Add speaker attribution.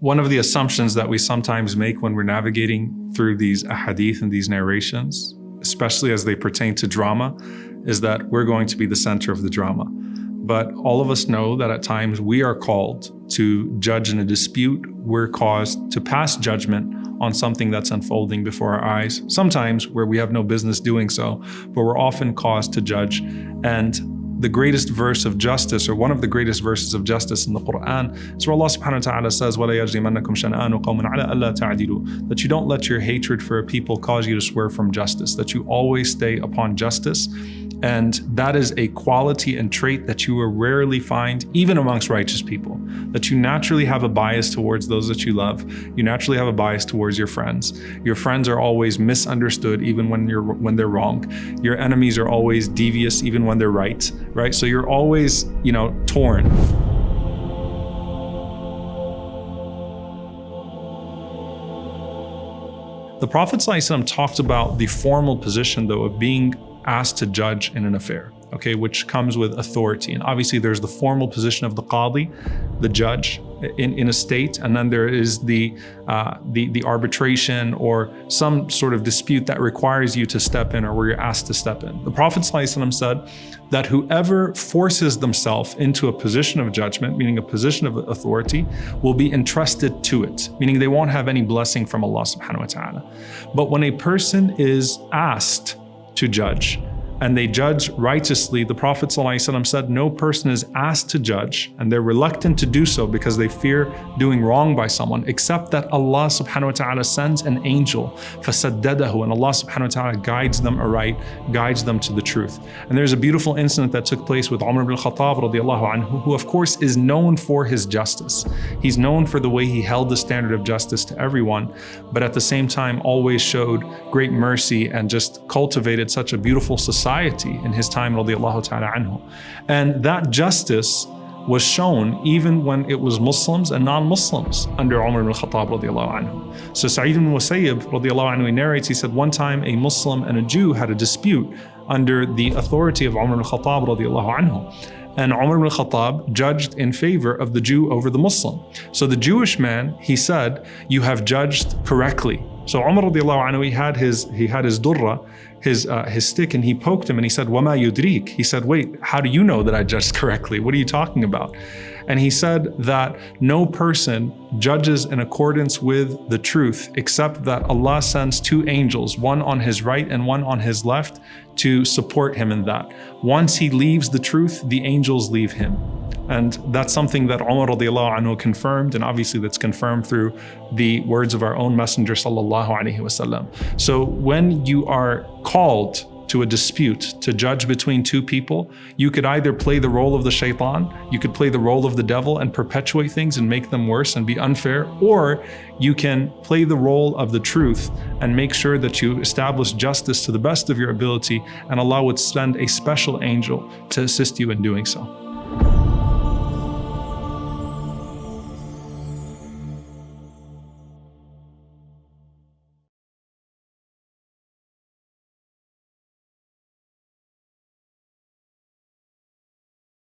Speaker 1: One of the assumptions that we sometimes make when we're navigating through these ahadith and these narrations, especially as they pertain to drama, is that we're going to be the center of the drama. But all of us know that at times we are called to judge in a dispute. We're caused to pass judgment on something that's unfolding before our eyes, sometimes where we have no business doing so, but we're often caused to judge. And the greatest verse of justice, or one of the greatest verses of justice in the Quran, is where Allah subhanahu wa ta'ala says, وَلَا يَجْرِمَنَّكُمْ شَنَآنُ قَوْمٍ عَلَىٰ أَلَّا تَعْدِلُوا, that you don't let your hatred for a people cause you to swerve from justice, that you always stay upon justice. And that is a quality and trait that you will rarely find even amongst righteous people, that you naturally have a bias towards those that you love. You naturally have a bias towards your friends. Your friends are always misunderstood even when they're wrong. Your enemies are always devious even when they're right? So you're always, torn. The Prophet ﷺ talked about the formal position, though, of being asked to judge in an affair, which comes with authority. And obviously there's the formal position of the qadi, the judge in a state, and then there is the arbitration or some sort of dispute that requires you to step in or where you're asked to step in. The Prophet ﷺ said that whoever forces themselves into a position of judgment, meaning a position of authority, will be entrusted to it, meaning they won't have any blessing from Allah subhanahu wa ta'ala. But when a person is asked to judge, and they judge righteously, the Prophet ﷺ said no person is asked to judge, and they're reluctant to do so because they fear doing wrong by someone, except that Allah subhanahu wa ta'ala sends an angel, فَسَدَّدَهُ, and Allah subhanahu wa ta'ala guides them aright, guides them to the truth. And there's a beautiful incident that took place with Omar al-Khattab radiallahu anhu, who of course is known for his justice. He's known for the way he held the standard of justice to everyone, but at the same time always showed great mercy and just cultivated such a beautiful society in his time, radiallahu ta'ala anhu. And that justice was shown even when it was Muslims and non-Muslims under Umar ibn al-Khattab radiallahu anhu. So Sa'id ibn Musayyib radiallahu anhu, he narrates, he said one time a Muslim and a Jew had a dispute under the authority of Umar ibn al-Khattab radiallahu anhu. And Umar ibn al-Khattab judged in favor of the Jew over the Muslim. So the Jewish man, he said, you have judged correctly. So Umar radiallahu anhu, he had his durra, his stick, and he poked him and he said, وَمَا يُدْرِيك? He said, wait, how do you know that I judged correctly? What are you talking about? And he said that no person judges in accordance with the truth except that Allah sends two angels, one on his right and one on his left, to support him in that. Once he leaves the truth, the angels leave him. And that's something that Umar radiallahu anhu confirmed, and obviously that's confirmed through the words of our own Messenger sallallahu alaihi wasallam. So when you are called to a dispute, to judge between two people, you could either play the role of the shaitan, you could play the role of the devil and perpetuate things and make them worse and be unfair, or you can play the role of the truth and make sure that you establish justice to the best of your ability, and Allah would send a special angel to assist you in doing so.